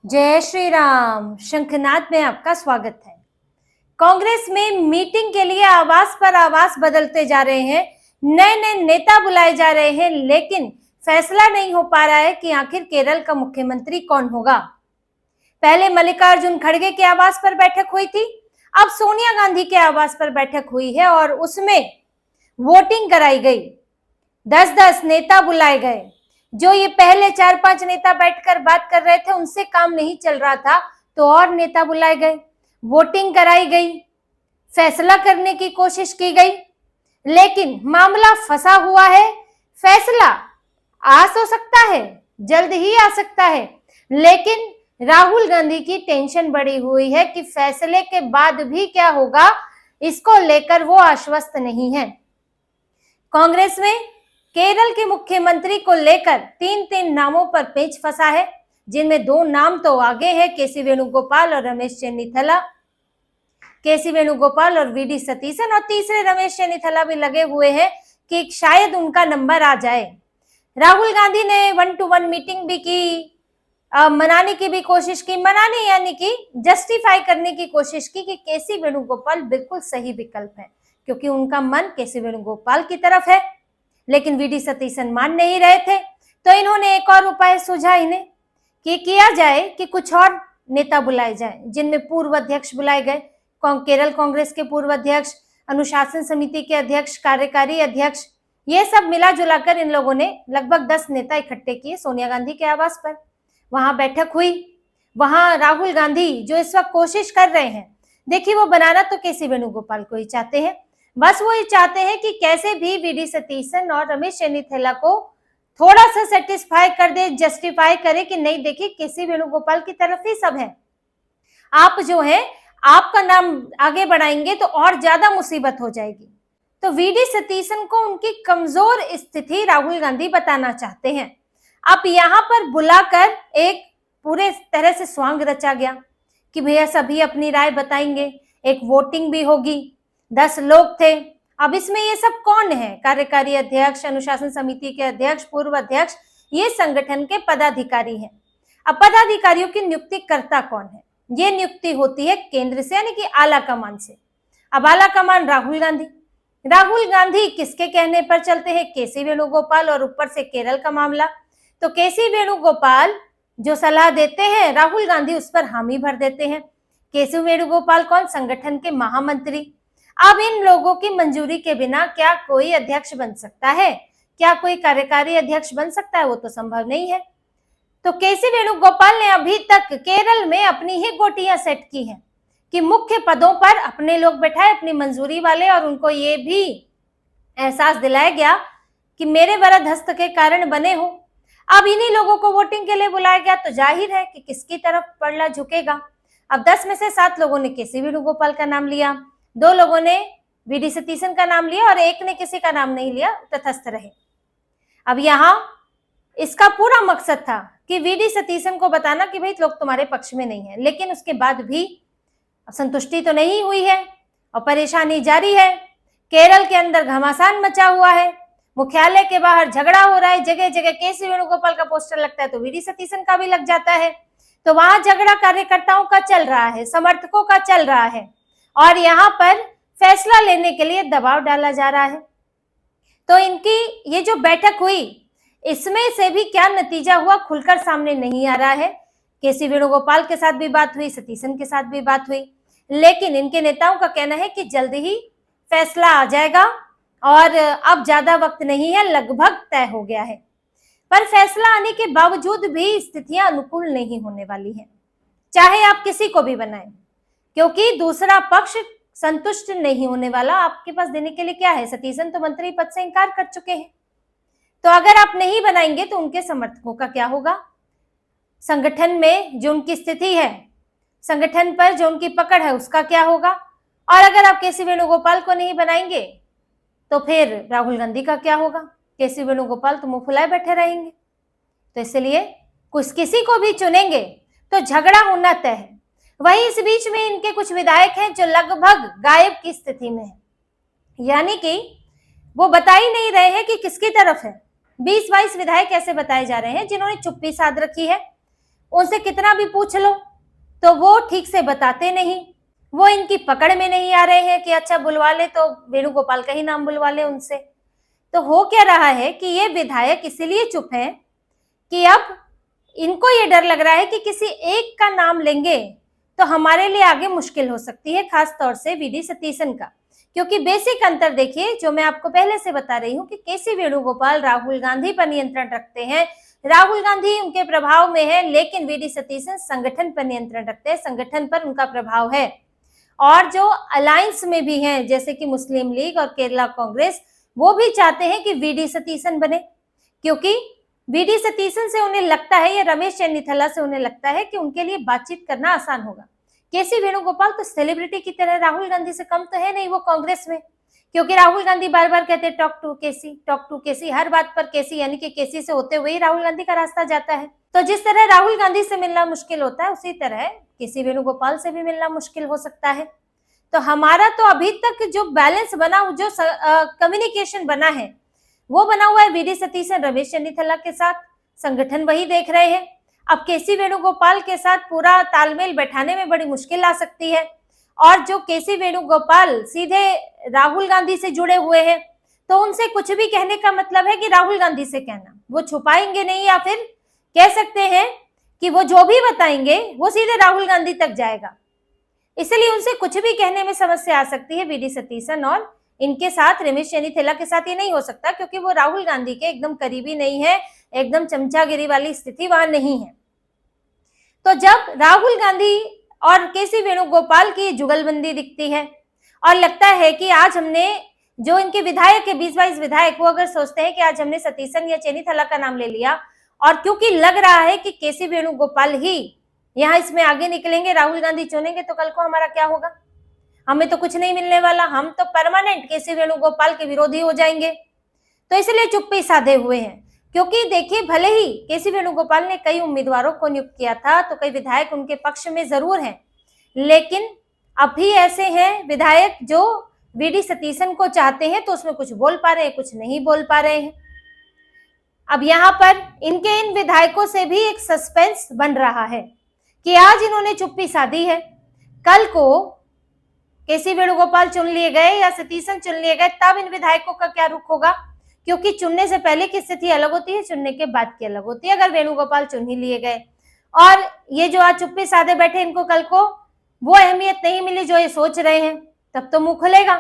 जय श्री राम। शंखनाद में आपका स्वागत है। कांग्रेस में मीटिंग के लिए आवास पर आवास बदलते जा रहे हैं, नए नए नेता बुलाए जा रहे हैं, लेकिन फैसला नहीं हो पा रहा है कि आखिर केरल का मुख्यमंत्री कौन होगा। पहले मल्लिकार्जुन खड़गे के आवास पर बैठक हुई थी, अब सोनिया गांधी के आवास पर बैठक हुई है और उसमें वोटिंग कराई गई। 10-10 नेता बुलाए गए। जो ये पहले 4-5 नेता बैठकर बात कर रहे थे उनसे काम नहीं चल रहा था, तो और नेता बुलाए गए, वोटिंग कराई गई, फैसला करने की कोशिश की गई, लेकिन मामला फंसा हुआ है। फैसला हो सकता है, जल्द ही आ सकता है, लेकिन राहुल गांधी की टेंशन बढ़ी हुई है कि फैसले के बाद भी क्या होगा, इसको लेकर वो आश्वस्त नहीं है। कांग्रेस में केरल के मुख्यमंत्री को लेकर 3 नामों पर पेच फंसा है, जिनमें 2 नाम तो आगे हैं, केसी वेणुगोपाल और रमेश चेन्नीथला। केसी वेणुगोपाल और वीडी सतीसन, और तीसरे रमेश चेन्नीथला भी लगे हुए हैं कि शायद उनका नंबर आ जाए। राहुल गांधी ने 1-to-1 मीटिंग भी की, मनाने की भी कोशिश की, मनाने यानी कि जस्टिफाई करने की कोशिश की कि केसी वेणुगोपाल बिल्कुल सही विकल्प है, क्योंकि उनका मन केसी वेणुगोपाल की तरफ है, लेकिन वीडी सतीसन मान नहीं रहे थे। तो इन्होंने एक और उपाय सूझा इन्हें कि किया जाए कि कुछ और नेता बुलाए जाएं, जिनमें पूर्व अध्यक्ष बुलाए गए, केरल कांग्रेस के पूर्व अध्यक्ष, अनुशासन समिति के अध्यक्ष, कार्यकारी अध्यक्ष, ये सब मिला जुलाकर इन लोगों ने लगभग 10 नेता इकट्ठे किए सोनिया गांधी के आवास पर। वहां बैठक हुई। वहां राहुल गांधी जो इस वक्त कोशिश कर रहे हैं, देखिए वो बनाना तो केसी वेणुगोपाल को ही चाहते हैं, बस वो ये चाहते हैं कि कैसे भी वीडी सतीसन और रमेश चेन्नीथला को थोड़ा सा सेटिस्फाई कर दे, जस्टिफाई करे कि नहीं देखिए केसी वेणुगोपाल की तरफ ही सब है, आप जो है आपका नाम आगे बढ़ाएंगे तो और ज्यादा मुसीबत हो जाएगी। तो वीडी सतीसन को उनकी कमजोर स्थिति राहुल गांधी बताना चाहते हैं। अब यहाँ पर बुलाकर एक पूरे तरह से स्वांग रचा गया कि भैया सभी अपनी राय बताएंगे, एक वोटिंग भी होगी, 10 लोग थे। अब इसमें ये सब कौन है? कार्यकारी अध्यक्ष, अनुशासन समिति के अध्यक्ष, पूर्व अध्यक्ष, ये संगठन के पदाधिकारी हैं। अब पदाधिकारियों की नियुक्ति करता कौन है? ये नियुक्ति होती है केंद्र से, यानी कि आला कमान से। अब आला कमान राहुल गांधी। राहुल गांधी किसके कहने पर चलते हैं? केसी वेणुगोपाल, और ऊपर से केरल का मामला, तो केसी वेणुगोपाल जो सलाह देते हैं राहुल गांधी उस पर हामी भर देते हैं। केसी वेणुगोपाल कौन? संगठन के महामंत्री। अब इन लोगों की मंजूरी के बिना क्या कोई अध्यक्ष बन सकता है? क्या कोई कार्यकारी अध्यक्ष बन सकता है? वो तो संभव नहीं है। तो केसी वेणुगोपाल ने अभी तक केरल में अपनी ही गोटियां सेट की हैं कि मुख्य पदों पर अपने लोग बैठाए, अपनी मंजूरी वाले, और उनको ये भी एहसास दिलाया गया कि मेरे वरदहस्त के कारण बने हो। अब इन्हीं लोगों को वोटिंग के लिए बुलाया गया, तो जाहिर है कि किसकी तरफ पलड़ा झुकेगा। अब 10 में से 7 लोगों ने केसी वेणुगोपाल का नाम लिया, 2 लोगों ने वीडी सतीसन का नाम लिया और एक ने किसी का नाम नहीं लिया, तटस्थ रहे। अब यहाँ इसका पूरा मकसद था कि वीडी सतीसन को बताना कि भाई लोग तुम्हारे पक्ष में नहीं है, लेकिन उसके बाद भी संतुष्टि तो नहीं हुई है और परेशानी जारी है। केरल के अंदर घमासान मचा हुआ है, मुख्यालय के बाहर झगड़ा हो रहा है, जगह जगह केसी वेणुगोपाल का पोस्टर लगता है तो वीडी सतीसन का भी लग जाता है, तो वहां झगड़ा कार्यकर्ताओं का चल रहा है, समर्थकों का चल रहा है, और यहाँ पर फैसला लेने के लिए दबाव डाला जा रहा है। तो इनकी ये जो बैठक हुई, इसमें से भी क्या नतीजा हुआ खुलकर सामने नहीं आ रहा है। केसी वेणुगोपाल के साथ भी बात हुई, सतीसन के साथ भी बात हुई, लेकिन इनके नेताओं का कहना है कि जल्द ही फैसला आ जाएगा और अब ज्यादा वक्त नहीं है, लगभग तय हो गया है। पर फैसला आने के बावजूद भी स्थितियां अनुकूल नहीं होने वाली हैं, चाहे आप किसी को भी बनाएं, क्योंकि दूसरा पक्ष संतुष्ट नहीं होने वाला। आपके पास देने के लिए क्या है? सतीसन तो मंत्री पद से इनकार कर चुके हैं, तो अगर आप नहीं बनाएंगे तो उनके समर्थकों का क्या होगा? संगठन में जो उनकी स्थिति है, संगठन पर जो उनकी पकड़ है, उसका क्या होगा? और अगर आप केसी वेणुगोपाल को नहीं बनाएंगे तो फिर राहुल गांधी का क्या होगा? केसी वेणुगोपाल तो मुंह फुलाए बैठे रहेंगे। तो इसलिए कुछ किसी को भी चुनेंगे तो झगड़ा होना तय है। वही इस बीच में इनके कुछ विधायक हैं जो लगभग गायब की स्थिति में है, यानी कि वो बता ही नहीं रहे हैं कि किसकी तरफ है। 20-22 विधायक ऐसे बताए जा रहे हैं जिन्होंने चुप्पी साध रखी है, उनसे कितना भी पूछ लो तो वो ठीक से बताते नहीं, वो इनकी पकड़ में नहीं आ रहे हैं कि अच्छा बुलवा ले तो वेणुगोपाल का ही नाम बुलवा ले उनसे। तो हो क्या रहा है कि ये विधायक इसीलिए चुप हैं कि अब इनको ये डर लग रहा है कि किसी एक का नाम लेंगे तो हमारे लिए आगे मुश्किल हो सकती है, खास तौर से वीडी सतीशन का। क्योंकि बेसिक अंतर देखिए, जो मैं आपको पहले से बता रही हूँ कि केसी वेणुगोपाल राहुल गांधी पर नियंत्रण रखते हैं, राहुल गांधी उनके प्रभाव में है, लेकिन वीडी सतीशन संगठन पर नियंत्रण रखते हैं, संगठन पर उनका प्रभाव है। और जो अलायंस में भी हैं, जैसे कि मुस्लिम लीग और केरला कांग्रेस, वो भी चाहते हैं कि वीडी सतीशन बने, क्योंकि वीडी सतीशन से उन्हें लगता है, या रमेश चन्नीथला से उन्हें लगता है कि उनके लिए बातचीत करना आसान होगा। केसी वेणुगोपाल तो सेलिब्रिटी की तरह राहुल गांधी से कम तो है नहीं वो कांग्रेस में, क्योंकि राहुल गांधी बार बार कहते हैं टॉक टू केसी, हर बात पर केसी, यानी कि केसी से होते हुए ही राहुल गांधी का रास्ता जाता है। तो जिस तरह राहुल गांधी से मिलना मुश्किल होता है, उसी तरह केसी वेणुगोपाल से भी मिलना मुश्किल हो सकता है। तो हमारा तो अभी तक जो बैलेंस बना, जो कम्युनिकेशन बना है, वो बना हुआ है वीडी सतीशन रमेश चन्नीथला के साथ, संगठन वही देख रहे हैं। अब केसी वेणुगोपाल के साथ पूरा तालमेल बैठाने में बड़ी मुश्किल आ सकती है, और जो केसी वेणुगोपाल सीधे राहुल गांधी से जुड़े हुए हैं, तो उनसे कुछ भी कहने का मतलब है कि राहुल गांधी से कहना, वो छुपाएंगे नहीं, या फिर कह सकते हैं कि वो जो भी बताएंगे वो सीधे राहुल गांधी तक जाएगा। इसलिए उनसे कुछ भी कहने में समस्या आ सकती है वीडी सतीशन, और इनके साथ रमेश चन्नीथला के साथ ये नहीं हो सकता, क्योंकि वो राहुल गांधी के एकदम करीबी नहीं है, एकदम चमचागिरी वाली स्थिति वहां नहीं है। तो जब राहुल गांधी और केसी वेणुगोपाल की जुगलबंदी दिखती है, और लगता है कि आज हमने, जो इनके विधायक है 20-22 विधायक, वो अगर सोचते हैं कि आज हमने सतीशन या चन्नीथला का नाम ले लिया, और क्योंकि लग रहा है कि केसी वेणुगोपाल ही यहाँ इसमें आगे निकलेंगे, राहुल गांधी चुनेंगे, तो कल को हमारा क्या होगा, हमें तो कुछ नहीं मिलने वाला, हम तो परमानेंट केसी वेणुगोपाल के विरोधी हो जाएंगे। तो इसलिए चुप्पी साधे हुए हैं, क्योंकि देखिए, भले ही केसी वेणुगोपाल ने कई उम्मीदवारों को नियुक्त किया था, तो कई विधायक उनके पक्ष में जरूर हैं, लेकिन अभी ऐसे हैं विधायक जो वीडी सतीशन को चाहते हैं, तो उसमें कुछ बोल पा रहे हैं, कुछ नहीं बोल पा रहे हैं। अब यहाँ पर इनके इन विधायकों से भी एक सस्पेंस बन रहा है कि आज इन्होंने चुप्पी साधी है, कल को केसी वेणुगोपाल चुन लिए गए या सतीशन चुन लिए गए, तब इन विधायकों का क्या रुख होगा, क्योंकि चुनने से पहले की स्थिति अलग होती है, चुनने के बाद की अलग होती है। अगर वेणुगोपाल चुन ही लिए गए और ये जो आज चुप्पी साधे बैठे, इनको कल को वो अहमियत नहीं मिली जो ये सोच रहे हैं, तब तो मुंह खुलेगा।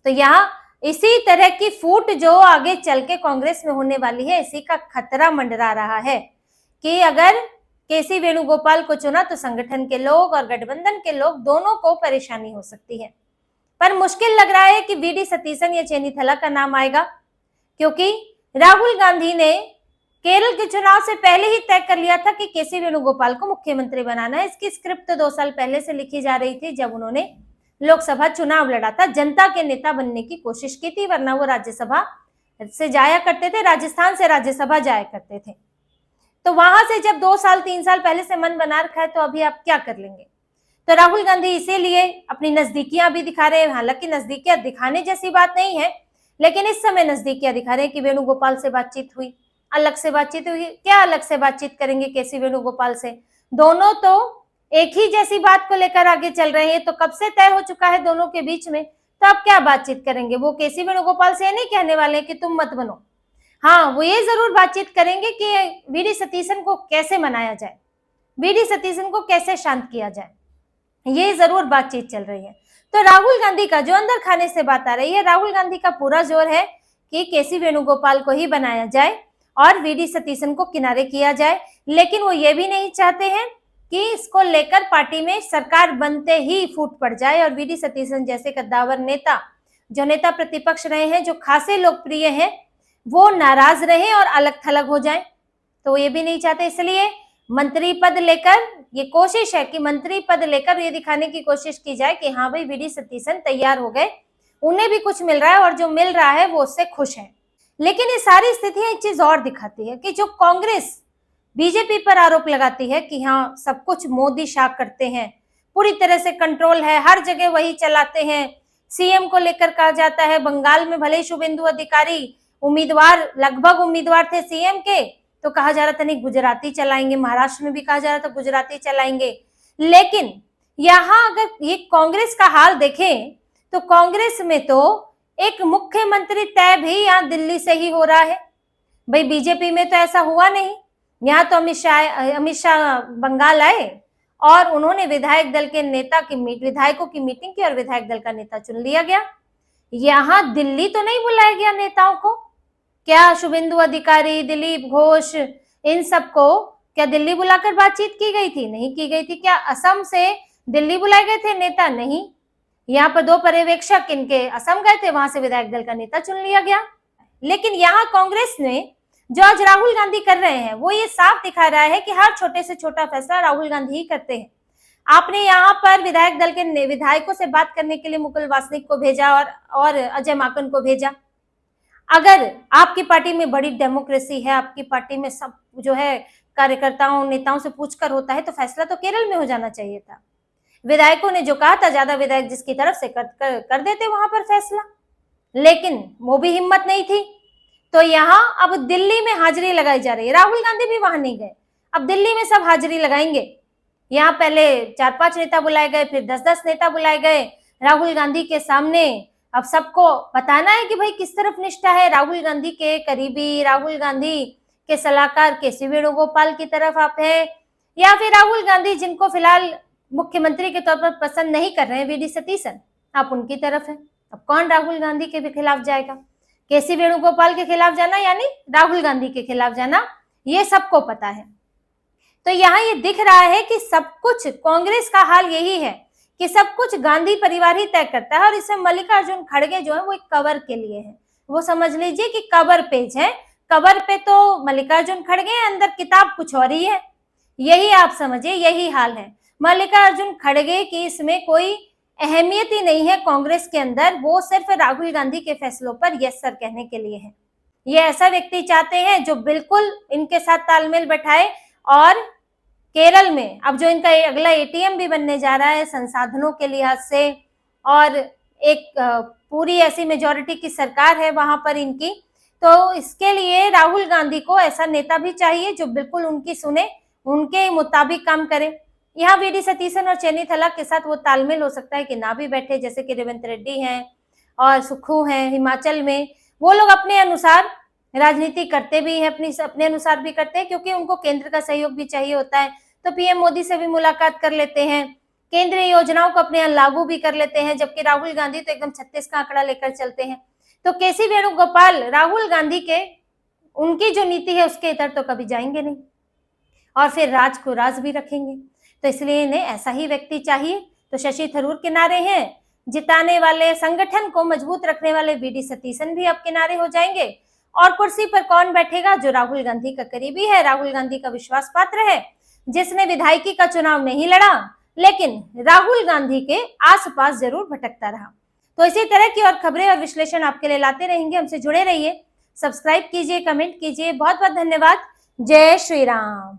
तो यहाँ इसी तरह की फूट जो आगे चल के कांग्रेस में होने वाली है, इसी का खतरा मंडरा रहा है कि अगर केसी वेणुगोपाल को चुना तो संगठन के लोग और गठबंधन के लोग दोनों को परेशानी हो सकती है। पर मुश्किल लग रहा है कि वीडी सतीशन या चन्नीथला का नाम आएगा, क्योंकि राहुल गांधी ने केरल के चुनाव से पहले ही तय कर लिया था कि केसी वेणुगोपाल को मुख्यमंत्री बनाना है। इसकी स्क्रिप्ट 2 साल पहले से लिखी जा रही थी, जब उन्होंने लोकसभा चुनाव लड़ा था, जनता के नेता बनने की कोशिश की थी, वरना वो राज्यसभा से जाया करते थे, राजस्थान से राज्यसभा जाया करते थे। तो वहां से जब 2 साल 3 साल पहले से मन बना रखा है, तो अभी आप क्या कर लेंगे। तो राहुल गांधी इसीलिए अपनी नजदीकियां भी दिखा रहे हैं, हालांकि नजदीकियां दिखाने जैसी बात नहीं है, लेकिन इस समय नजदीकियां दिखा रहे हैं कि वेणुगोपाल से बातचीत हुई, अलग से बातचीत हुई, क्या अलग से बातचीत करेंगे केसी वेणुगोपाल से, दोनों तो एक ही जैसी बात को लेकर आगे चल रहे हैं, तो कब से तय हो चुका है दोनों के बीच में, तो अब क्या बातचीत करेंगे। वो केसी वेणुगोपाल से नहीं कहने वाले कि तुम मत बनो, हाँ वो ये जरूर बातचीत करेंगे कि वीडी सतीशन को कैसे मनाया जाए, वीडी सतीशन को कैसे शांत किया जाए, ये जरूर बातचीत चल रही है। तो राहुल गांधी का जो अंदर खाने से बात आ रही है, राहुल गांधी का पूरा जोर है कि केसी वेणुगोपाल को ही बनाया जाए और वीडी सतीशन को किनारे किया जाए, लेकिन वो ये भी नहीं चाहते हैं कि इसको लेकर पार्टी में सरकार बनते ही फूट पड़ जाए और वीडी सतीशन जैसे कद्दावर नेता, जो नेता प्रतिपक्ष रहे हैं, जो खासे लोकप्रिय हैं, वो नाराज रहे और अलग थलग हो जाए, तो वो ये भी नहीं चाहते। इसलिए मंत्री पद लेकर ये कोशिश है कि मंत्री पद लेकर ये दिखाने की कोशिश की जाए कि हाँ भाई वीडी सतीशन तैयार हो गए, उन्हें भी कुछ मिल रहा है और जो मिल रहा है वो उससे खुश है। लेकिन ये सारी स्थितियां एक चीज और दिखाती है कि जो कांग्रेस बीजेपी पर आरोप लगाती है कि हाँ सब कुछ मोदी शाह करते हैं, पूरी तरह से कंट्रोल है, हर जगह वही चलाते हैं, सीएम को लेकर कहा जाता है बंगाल में भले ही शुभेंदु अधिकारी लगभग उम्मीदवार थे सीएम के, तो कहा जा रहा था नहीं गुजराती चलाएंगे, महाराष्ट्र में भी कहा जा रहा था गुजराती चलाएंगे। लेकिन यहाँ अगर ये कांग्रेस का हाल देखें तो कांग्रेस में तो एक मुख्यमंत्री तय भी यहाँ दिल्ली से ही हो रहा है। भाई बीजेपी में तो ऐसा हुआ नहीं। यहाँ तो अमित शाह बंगाल आए और उन्होंने विधायक दल के नेता की विधायकों की मीटिंग की और विधायक दल का नेता चुन लिया गया। यहाँ दिल्ली तो नहीं बुलाया गया नेताओं को। क्या शुभेंदु अधिकारी, दिलीप घोष, इन सबको क्या दिल्ली बुलाकर बातचीत की गई थी? नहीं की गई थी। क्या असम से दिल्ली बुलाए गए थे नेता? नहीं। यहाँ पर 2 पर्यवेक्षक इनके असम गए थे, वहां से विधायक दल का नेता चुन लिया गया। लेकिन यहाँ कांग्रेस ने जो आज राहुल गांधी कर रहे हैं वो ये साफ दिखा रहा है कि हर छोटे से छोटा फैसला राहुल गांधी ही करते हैं। आपने यहाँ पर विधायक दल के विधायकों से बात करने के लिए मुकुल वासनिक को भेजा और अजय माकन को भेजा। अगर आपकी पार्टी में बड़ी डेमोक्रेसी है, आपकी पार्टी में सब जो है कार्यकर्ताओं नेताओं से पूछकर होता है, तो फैसला तो केरल में हो जाना चाहिए था। विधायकों ने जो कहा था ज्यादा विधायक जिसकी तरफ से कर देते वहां पर फैसला, लेकिन वो भी हिम्मत नहीं थी। तो यहाँ अब दिल्ली में हाजिरी लगाई जा रही है। राहुल गांधी भी वहां नहीं गए, अब दिल्ली में सब हाजिरी लगाएंगे। यहाँ पहले 4-5 नेता बुलाए गए, फिर 10-10 नेता बुलाए गए राहुल गांधी के सामने। अब सबको बताना है कि भाई किस तरफ निष्ठा है। राहुल गांधी के करीबी, राहुल गांधी के सलाहकार के.सी. वेणुगोपाल की तरफ आप है, या फिर राहुल गांधी जिनको फिलहाल मुख्यमंत्री के तौर पर पसंद नहीं कर रहे हैं, वी.डी. सतीशन, आप उनकी तरफ है। अब कौन राहुल गांधी के खिलाफ जाएगा? के.सी. वेणुगोपाल के खिलाफ जाना यानी राहुल गांधी के खिलाफ जाना, ये सबको पता है। तो यहाँ ये दिख रहा है कि सब कुछ कांग्रेस का हाल यही है कि सब कुछ गांधी परिवार ही तय करता है। और इसमें मल्लिकार्जुन खड़गे जो है वो एक कवर के लिए है। वो समझ लीजिए कि कवर पेज है। कवर पे तो मल्लिकार्जुन खड़गे हैं, अंदर किताब कुछ और ही है। यही आप समझिए, यही हाल है। मल्लिकार्जुन खड़गे की इसमें कोई अहमियत ही नहीं है कांग्रेस के अंदर। वो सिर्फ राहुल गांधी के फैसलों पर यस सर कहने के लिए है। ये ऐसा व्यक्ति चाहते हैं जो बिल्कुल इनके साथ तालमेल बैठाए। और केरल में अब जो इनका अगला एटीएम भी बनने जा रहा है संसाधनों के लिहाज से, और एक पूरी ऐसी मेजॉरिटी की सरकार है वहां पर इनकी, तो इसके लिए राहुल गांधी को ऐसा नेता भी चाहिए जो बिल्कुल उनकी सुने, उनके मुताबिक काम करे। यहाँ वी.डी. सतीशन और चेन्नी थलक के साथ वो तालमेल हो सकता है कि ना भी बैठे, जैसे कि रेवंत रेड्डी हैं और सुक्खू हैं हिमाचल में। वो लोग अपने अनुसार राजनीति करते भी हैं, अपने अनुसार भी करते हैं, क्योंकि उनको केंद्र का सहयोग भी चाहिए होता है। तो पीएम मोदी से भी मुलाकात कर लेते हैं, केंद्रीय योजनाओं को अपने यहाँ लागू भी कर लेते हैं। जबकि राहुल गांधी तो एकदम 36 का आंकड़ा लेकर चलते हैं। तो के.सी. वेणुगोपाल राहुल गांधी के उनकी जो नीति है उसके इतर तो कभी जाएंगे नहीं, और फिर राज को राज भी रखेंगे। तो इसलिए इन्हें ऐसा ही व्यक्ति चाहिए। तो शशि थरूर किनारे हैं, जिताने वाले, संगठन को मजबूत रखने वाले वी.डी. सतीशन भी अब किनारे हो जाएंगे। और कुर्सी पर कौन बैठेगा? जो राहुल गांधी का करीबी है, राहुल गांधी का विश्वास पात्र है, जिसने विधायकी का चुनाव नहीं लड़ा लेकिन राहुल गांधी के आसपास जरूर भटकता रहा। तो इसी तरह की और खबरें और विश्लेषण आपके लिए लाते रहेंगे। हमसे जुड़े रहिए, सब्सक्राइब कीजिए, कमेंट कीजिए। बहुत बहुत धन्यवाद। जय श्री राम।